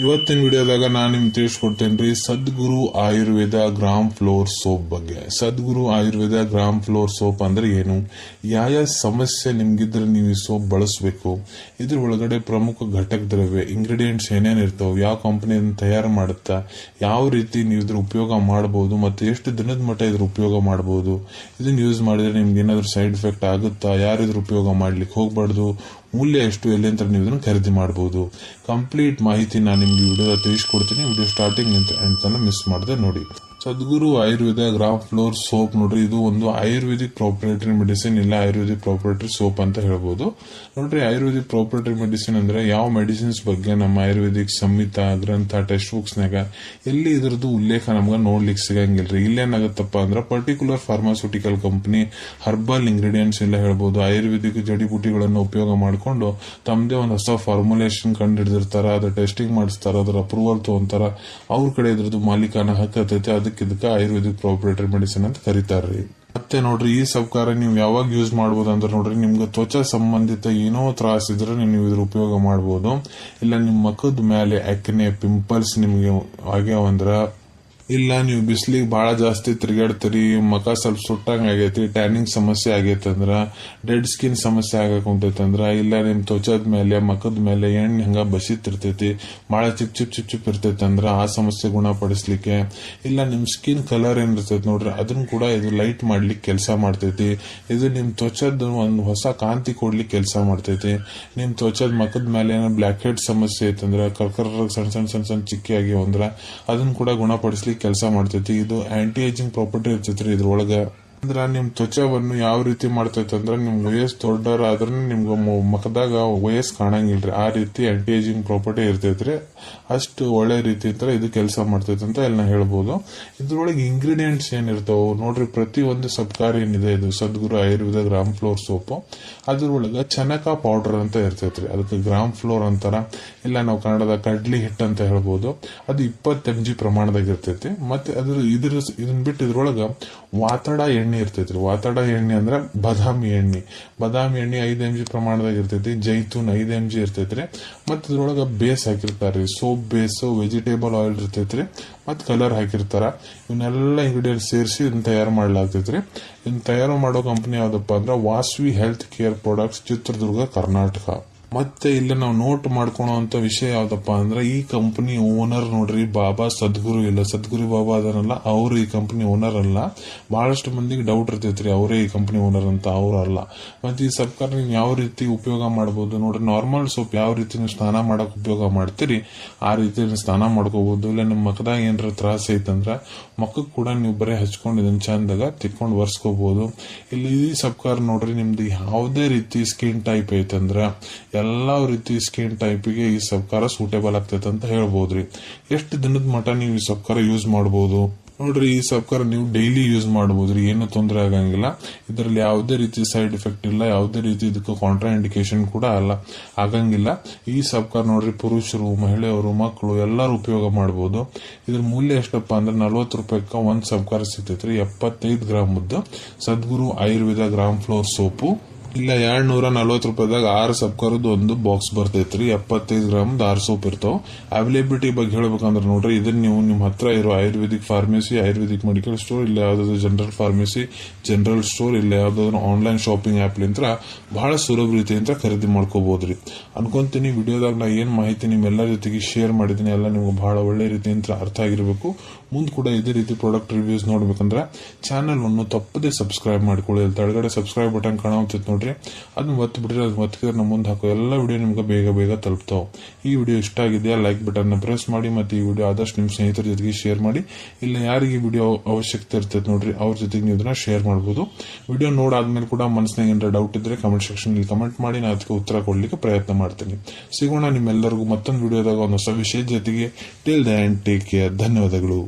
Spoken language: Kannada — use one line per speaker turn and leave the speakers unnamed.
ಇವತ್ತಿನ ವಿಡಿಯೋದಾಗ ನಾನು ನಿಮ್ಗೆ ತಿಳಿಸ್ಕೊಡ್ತೇನೆ ಸದ್ಗುರು ಆಯುರ್ವೇದ ಗ್ರಾಮ್ ಫ್ಲೋರ್ ಸೋಪ್ ಬಗ್ಗೆ. ಸದ್ಗುರು ಆಯುರ್ವೇದ ಗ್ರಾಮ್ ಫ್ಲೋರ್ ಸೋಪ್ ಅಂದ್ರೆ ಏನು, ಯಾವ ಸಮಸ್ಯೆ ನಿಮ್ಗಿದ್ರೆ ನೀವು ಈ ಸೋಪ್ ಬಳಸಬೇಕು, ಇದ್ರ ಒಳಗಡೆ ಪ್ರಮುಖ ಘಟಕ ದ್ರವ್ಯ ಇಂಗ್ರೀಡಿಯೆಂಟ್ಸ್ ಏನೇನು ಇರ್ತಾವೆ, ಯಾವ ಕಂಪನಿ ತಯಾರು ಮಾಡುತ್ತಾ, ಯಾವ ರೀತಿ ನೀವು ಇದ್ರ ಉಪಯೋಗ ಮಾಡಬಹುದು, ಮತ್ತೆ ಎಷ್ಟು ದಿನದ ಮಟ್ಟ ಇದ್ರ ಉಪಯೋಗ ಮಾಡಬಹುದು, ಇದನ್ನ ಯೂಸ್ ಮಾಡಿದ್ರೆ ನಿಮ್ಗೆ ಏನಾದ್ರು ಸೈಡ್ ಎಫೆಕ್ಟ್ ಆಗುತ್ತಾ, ಯಾರು ಇದ್ರ ಉಪಯೋಗ ಮಾಡ್ಲಿಕ್ಕೆ ಹೋಗ್ಬಾರ್ದು, ಮೂಲ್ಯ ಎಷ್ಟು, ಎಲ್ಲಿ ಅಂತ ನೀವು ಇದನ್ನು ಖರೀದಿ ಮಾಡಬಹುದು. ಕಂಪ್ಲೀಟ್ ಮಾಹಿತಿ ನಾನು ನಿಮ್ಗೆ ವಿಡಿಯೋ ತಿಳಿಸ್ಕೊಡ್ತೀನಿ. ವಿಡಿಯೋ ಸ್ಟಾರ್ಟಿಂಗ್ ಅಂತ ಮಿಸ್ ಮಾಡದೆ ನೋಡಿ. ಸದ್ಗುರು ಆಯುರ್ವೇದ ಗ್ರಾಮ್ ಫ್ಲೋರ್ ಸೋಪ್ ನೋಡ್ರಿ, ಇದು ಒಂದು ಆಯುರ್ವೇದಿಕ್ ಪ್ರಾಪರೇಟರಿ ಮೆಡಿಸಿನ್, ಇಲ್ಲ ಆಯುರ್ವೇದಿಕ್ ಪ್ರಾಪರೇಟರಿ ಸೋಪ್ ಅಂತ ಹೇಳ್ಬೋದು. ನೋಡ್ರಿ, ಆಯುರ್ವೇದಿಕ್ ಪ್ರಾಪರೇಟರಿ ಮೆಡಿಸಿನ್ ಅಂದ್ರೆ ಯಾವ ಮೆಡಿಸಿನ್ಸ್ ಬಗ್ಗೆ ನಮ್ಮ ಆಯುರ್ವೇದಿಕ್ ಸಂಹಿತ ಗ್ರಂಥ ಟೆಕ್ಸ್ಟ್ ಬುಕ್ಸ್ ನಾಗ ಎಲ್ಲಿ ಇದ್ರದ್ದು ಉಲ್ಲೇಖ ನಮ್ಗೆ ನೋಡ್ಲಿಕ್ಕೆ ಸಿಗಂಗಿಲ್ರಿ. ಇಲ್ಲೇನಾಗತ್ತಪ್ಪ ಅಂದ್ರೆ particular pharmaceutical company herbal ingredients ಎಲ್ಲ ಹೇಳ್ಬೋದು, ಆಯುರ್ವೇದಿಕ್ ಜಡಿಬುಟಿಗಳನ್ನು ಉಪಯೋಗ ಮಾಡಿಕೊಂಡು ತಮ್ಮದೇ ಒಂದು ಹೊಸ ಫಾರ್ಮುಲೇಷನ್ ಕಂಡು ಹಿಡಿದಿರ್ತಾರ, ಅದ್ರ ಟೆಸ್ಟಿಂಗ್ ಮಾಡಿಸ್ತಾರ, ಅದರ ಅಪ್ರೂವಲ್ ತಗೊಂತಾರ, ಅವ್ರ ಕಡೆ ಇದ್ರದ್ದು ಮಾಲೀಕಾನ ಹಕ್ಕೈತೆ, ಇದಕ್ಕೆ ಆಯುರ್ವೇದಿಕ್ ಪ್ರಾಪರೇಟರಿ ಮೆಡಿಸಿನ್ ಅಂತ ಕರೀತಾರ್ರಿ. ಮತ್ತೆ ನೋಡ್ರಿ, ಈ ಸಬ್ಕಾರ ನೀವು ಯಾವಾಗ ಯೂಸ್ ಮಾಡಬಹುದು ಅಂದ್ರೆ ನೋಡ್ರಿ, ನಿಮ್ಗೆ ತ್ವಚಾ ಸಂಬಂಧಿತ ಏನೋ ತ್ರಾಸ ಇದ್ರೆ ನೀವು ಇದ್ರ ಉಪಯೋಗ ಮಾಡಬಹುದು. ಇಲ್ಲ ನಿಮ್ಮ ಮುಖದ ಮೇಲೆ ಆಕ್ನೆ ಪಿಂಪಲ್ಸ್ ನಿಮ್ಗೆ ಆಗ್ಯಾವಂದ್ರ, ಇಲ್ಲ ನೀವು ಬಿಸಿಲಿಗೆ ಬಹಳ ಜಾಸ್ತಿ ತಿರುಗಾಡ್ತೀರಿ, ಮುಖ ಸ್ವಲ್ಪ ಸುಟ್ಟಂಗ ಆಗೈತಿ, ಟ್ಯಾನಿಂಗ್ ಸಮಸ್ಯೆ ಆಗೈತೆ ಅಂದ್ರ, ಡೆಡ್ ಸ್ಕಿನ್ ಸಮಸ್ಯೆ ಆಗಕುಂತೈತಂದ್ರ, ಇಲ್ಲ ನಿಮ್ ತ್ವಚದ ಮೇಲೆ ಮುಖದ ಮೇಲೆ ಎಣ್ಣೆ ಹಂಗ ಬಸಿತಿರ್ತೈತಿ, ಬಹಳ ಚಿಪ್ ಇರ್ತೈತಿ ಅಂದ್ರ ಆ ಸಮಸ್ಯೆ ಗುಣಪಡಿಸ್ಲಿಕ್ಕೆ, ಇಲ್ಲ ನಿಮ್ ಸ್ಕಿನ್ ಕಲರ್ ಏನ್ ಇರ್ತೈತಿ ನೋಡ್ರಿ, ಅದನ್ನ ಕೂಡ ಇದು ಲೈಟ್ ಮಾಡ್ಲಿಕ್ಕೆ ಕೆಲಸ ಮಾಡ್ತೈತಿ. ಇದು ನಿಮ್ ತ್ವಚದ ಒಂದು ಹೊಸ ಕಾಂತಿ ಕೊಡ್ಲಿಕ್ಕೆ ಕೆಲಸ ಮಾಡ್ತೈತಿ. ನಿಮ್ ತ್ವಚದ ಮುಖದ ಮೇಲೆ ಏನೋ ಬ್ಲಾಕ್ ಹೆಡ್ ಸಮಸ್ಯೆ ಐತಂದ್ರ, ಕರ್ಕರ್ ಸಣ್ಣ ಚಿಕ್ಕಿ ಆಗ್ಯಾವಂದ್ರ ಅದನ್ನ ಕೂಡ ಗುಣಪಡಿಸ್ಲಿಕ್ಕೆ ಕೆಲಸ ಮಾಡ್ತೈತಿ. ಇದು ಆಂಟಿ ಏಜಿಂಗ್ ಪ್ರಾಪರ್ಟಿ ಇರ್ತೈತ್ರಿ ಇದ್ರೊಳಗ. ಅಂದ್ರ ನಿಮ್ ತ್ವಚವನ್ನು ಯಾವ ರೀತಿ ಮಾಡ್ತೈತಿ ಅಂದ್ರ, ನಿಮ್ ವಯಸ್ಸು ದೊಡ್ಡರ ಆದ್ರ ನಿಮ್ಗ ಮುಖದಾಗ ವಯಸ್ಸು ಕಾಣಂಗಿಲ್ರಿ, ಆ ರೀತಿ ಆಂಟಿ ಏಜಿಂಗ್ ಪ್ರಾಪರ್ಟಿ ಇರ್ತೈತ್ರಿ. ಅಷ್ಟು ಒಳ್ಳೆ ರೀತಿ ಇದು ಕೆಲಸ ಮಾಡ್ತೈತಿ ಅಂತ ಎಲ್ಲ ಹೇಳ್ಬೋದು. ಇದ್ರೊಳಗೆ ಇಂಗ್ರೀಡಿಯೆಂಟ್ಸ್ ಏನಿರ್ತಾವ ನೋಡ್ರಿ, ಪ್ರತಿ ಒಂದು ಸಬ್ಕಾರಿ ಏನಿದೆ ಇದು ಸದ್ಗುರು ಆಯುರ್ವೇದ ಗ್ರಾಮ್ ಫ್ಲೋರ್ ಸೋಪ್, ಅದ್ರೊಳಗ ಚನಕ ಪೌಡರ್ ಅಂತ ಇರ್ತೈತ್ರಿ, ಅದಕ್ಕೆ ಗ್ರಾಮ್ ಫ್ಲೋರ್ ಅಂತಾರ, ಇಲ್ಲ ನಾವು ಕನ್ನಡದ ಕಡ್ಲಿ ಹಿಟ್ಟು ಅಂತ ಹೇಳ್ಬೋದು. ಅದು 20 mg ಪ್ರಮಾಣದಾಗ ಇರ್ತೈತಿ. ಮತ್ತೆ ಇದನ್ನ ಬಿಟ್ಟು ಇದ್ರೊಳಗ ವಾತಡ ಎಣ್ಣೆ ಇರ್ತೈತ್ರಿ. ವಾತಡ ಎಣ್ಣೆ ಅಂದ್ರೆ ಬಾದಾಮಿ ಎಣ್ಣೆ 5 mg ಪ್ರಮಾಣದಾಗ ಇರ್ತೈತಿ. ಜೈತೂನ್ 5 mg ಇರ್ತೈತ್ರಿ. ಮತ್ತ ಇದ್ರೊಳಗ ಬೇಸ್ ಹಾಕಿರ್ತಾರ್ರಿ, ಸೋಪ್ ಬೇಸ್, ವೆಜಿಟೇಬಲ್ ಆಯಿಲ್ ಇರ್ತೈತ್ರಿ, ಮತ್ ಕಲರ್ ಹಾಕಿರ್ತಾರ. ಇವನ್ನೆಲ್ಲ ಇಂಗ್ರೀಡಿಯೆಂಟ್ಸ್ ಸೇರಿಸಿ ಇದನ್ನ ತಯಾರು ಮಾಡ್ಲಾಗ್ತೈತ್ರಿ. ಇದನ್ನ ತಯಾರು ಮಾಡೋ ಕಂಪನಿ ಯಾವ್ದಪ್ಪ ಅಂದ್ರೆ Vasavi health care products, Chitradurga, Karnataka. ಮತ್ತೆ ಇಲ್ಲಿ ನಾವು ನೋಟ್ ಮಾಡ್ಕೊಳ್ಳೋ ವಿಷಯ ಯಾವ್ದಪ್ಪ ಅಂದ್ರೆ, ಈ ಕಂಪನಿ ಓನರ್ ನೋಡ್ರಿ ಬಾಬಾ ಸದ್ಗುರು ಇಲ್ಲ, ಸದ್ಗುರು ಬಾಬಾ ಅದನ್ನಲ್ಲ, ಅವ್ರು ಈ ಕಂಪನಿ ಓನರ್ ಅಲ್ಲ. ಬಹಳಷ್ಟು ಮಂದಿಗೆ ಡೌಟ್ ಇರ್ತೈತ್ರಿ ಅವರೇ ಈ ಕಂಪನಿ ಓನರ್ ಅಂತ, ಅವ್ರು ಅಲ್ಲ. ಮತ್ತೆ ಈ ಸಬ್ಕಾರ ನೀವು ಯಾವ ರೀತಿ ಉಪಯೋಗ ಮಾಡಬಹುದು ನೋಡ್ರಿ, ನಾರ್ಮಲ್ ಸೋಪ್ ಯಾವ ರೀತಿ ನೀವು ಸ್ನಾನ ಮಾಡಕ್ ಉಪಯೋಗ ಮಾಡ್ತೀರಿ ಆ ರೀತಿ ನೀವು ಸ್ನಾನ ಮಾಡ್ಕೋಬಹುದು. ಇಲ್ಲ ನಿಮ್ಮ ಮುಖದಾಗ ಏನಾರ ತ್ರಾಸ ಐತಂದ್ರ ಮುಖಕ್ಕೆ ಕೂಡ ನೀವು ಬರೀ ಹಚ್ಕೊಂಡು ಇದನ್ನ ಚಂದಾಗ ತಿಕ್ಕೊಂಡು ಒರೆಸ್ಕೋಬಹುದು. ಇಲ್ಲಿ ಈ ಸಬ್ಕಾರ ನೋಡ್ರಿ, ನಿಮ್ದು ಯಾವುದೇ ರೀತಿ ಸ್ಕಿನ್ ಟೈಪ್ ಐತಂದ್ರ ಎಲ್ಲಾ ರೀತಿ ಸ್ಕಿನ್ ಟೈಪಿಗೆ ಈ ಸಬ್ಕಾರ ಸೂಟೇಬಲ್ ಆಗ್ತೈತೆ ಅಂತ ಹೇಳ್ಬೋದ್ರಿ. ಎಷ್ಟು ದಿನದ ಮಟ್ಟ ನೀವು ಈ ಸಬ್ಕಾರ ಯೂಸ್ ಮಾಡಬಹುದು ನೋಡ್ರಿ, ಈ ಸಬ್ಕಾರ ನೀವು ಡೈಲಿ ಯೂಸ್ ಮಾಡಬಹುದ್ರಿ, ಏನು ತೊಂದರೆ ಆಗಂಗಿಲ್ಲ. ಇದರಲ್ಲಿ ಯಾವುದೇ ರೀತಿ ಸೈಡ್ ಎಫೆಕ್ಟ್ ಇಲ್ಲ, ಯಾವುದೇ ರೀತಿ ಇದಕ್ಕೆ ಕಾಂಟ್ರಾ ಇಂಡಿಕೇಶನ್ ಕೂಡ ಆಗಂಗಿಲ್ಲ. ಈ ಸಬ್ಕಾರ ನೋಡ್ರಿ ಪುರುಷರು, ಮಹಿಳೆಯರು, ಮಕ್ಕಳು ಎಲ್ಲರೂ ಉಪಯೋಗ ಮಾಡಬಹುದು. ಇದ್ರ ಮೂಲ್ಯ ಎಷ್ಟಪ್ಪ ಅಂದ್ರೆ 40 ರೂಪಾಯಿಗೆ ಒಂದ್ ಸಬ್ಕಾರ ಸಿಗ್ತೈತ್ರಿ. 75 ಗ್ರಾಮದ್ದು ಸದ್ಗುರು ಆಯುರ್ವೇದ ಗ್ರಾಮ್ ಫ್ಲೋರ್ ಸೋಪು, ಇಲ್ಲ 240 ರೂಪಾಯಿದಾಗ 6 ಸಬ್ಕಾರದ್ದು ಒಂದು ಬಾಕ್ಸ್ ಬರ್ತೈತ್ರಿ. 75 ಗ್ರಾಮದ 6 ಸೋಪ್ ಇರ್ತಾವ. ಅವೈಲೇಬಿಲಿಟಿ ಬಗ್ಗೆ ಹೇಳ್ಬೇಕಂದ್ರೆ ನೋಡ್ರಿ, ಇದನ್ನ ನೀವು ನಿಮ್ ಹತ್ರ ಇರೋ Ayurvedic pharmacy, Ayurvedic medical store, ಇಲ್ಲ ಯಾವ್ದಾದ್ರು ಜನರಲ್ ಫಾರ್ಮಸಿ, ಜನರಲ್ ಸ್ಟೋರ್, ಇಲ್ಲ ಯಾವ್ದಾದ್ರು ಆನ್ಲೈನ್ ಶಾಪಿಂಗ್ ಆಪ್ ಲಿಂತ್ರ ಬಹಳ ಸುಲಭ ರೀತಿಯಿಂದ ಖರೀದಿ ಮಾಡ್ಕೋಬಹುದ್ರಿ. ಅನ್ಕೊಂತೀನಿ ವಿಡಿಯೋದಾಗ ನಾ ಏನ್ ಮಾಹಿತಿ ನಿಮ್ಮೆಲ್ಲರ ಜೊತೆಗೆ ಶೇರ್ ಮಾಡಿದೀನಿ ಎಲ್ಲ ನಿಮ್ಗೆ ಬಹಳ ಒಳ್ಳೆ ರೀತಿಯಿಂದ ಅರ್ಥ ಆಗಿರ್ಬೇಕು. ಮುಂದ್ ಕೂಡ ಇದೇ ರೀತಿ ಪ್ರಾಡಕ್ಟ್ ರಿವ್ಯೂಸ್ ನೋಡ್ಬೇಕಂದ್ರೆ ಚಾನಲ್ ಅನ್ನು ತಪ್ಪದೆ ಸಬ್ಸ್ಕ್ರೈಬ್ ಮಾಡ್ಕೊಳ್ಳಿ. ತೆಳಗಡೆ ಸಬ್ಸ್ಕ್ರೈಬ್ ಬಟನ್ ಕಾಣುತ್ತಿತ್ತು ನೋಡ್ರಿ, ಅದನ್ನ ಒತ್ತು ಬಿಡ್ರಿ. ಅದು ಒತ್ತಿದ್ರೆ ನಮ್ಮ ಮುಂದೆ ಹಾಕೋ ಎಲ್ಲ ವಿಡಿಯೋ ನಿಮ್ಗೆ ಬೇಗ ತಲುಪ್ತಾವ. ಈ ವಿಡಿಯೋ ಇಷ್ಟ ಆಗಿದೆಯಾ ಲೈಕ್ ಬಟನ್ ನ ಪ್ರೆಸ್ ಮಾಡಿ, ಮತ್ತೆ ಈ ವಿಡಿಯೋ ಆದಷ್ಟು ನಿಮ್ ಸ್ನೇಹಿತರ ಜೊತೆಗೆ ಶೇರ್ ಮಾಡಿ. ಇಲ್ಲ ಯಾರಿಗೆ ವಿಡಿಯೋ ಅವಶ್ಯಕತೆ ಇರ್ತೈತೆ ನೋಡ್ರಿ, ಅವ್ರ ಜೊತೆಗೆ ನೀವು ಇದನ್ನ ಶೇರ್ ಮಾಡಬಹುದು. ವಿಡಿಯೋ ನೋಡಾದ್ಮೇಲೆ ಕೂಡ ಮನಸ್ಸಿನಾಗ ಏನಾರ ಡೌಟ್ ಇದ್ರೆ ಕಮೆಂಟ್ ಸೆಕ್ಷನ್ ಅಲ್ಲಿ ಕಮೆಂಟ್ ಮಾಡಿ, ನಾನು ಅದಕ್ಕೆ ಉತ್ತರ ಕೊಡ್ಲಿಕ್ಕೆ ಪ್ರಯತ್ನ ಮಾಡ್ತೀನಿ. ಸಿಗೋಣ ನಿಮ್ಮೆಲ್ಲರಿಗೂ ಮತ್ತೊಂದು ವಿಡಿಯೋದಾಗ ಒಂದು ಹೊಸ ವಿಷಯದ ಜೊತೆಗೆ. Till the end, take care. ಧನ್ಯವಾದಗಳು.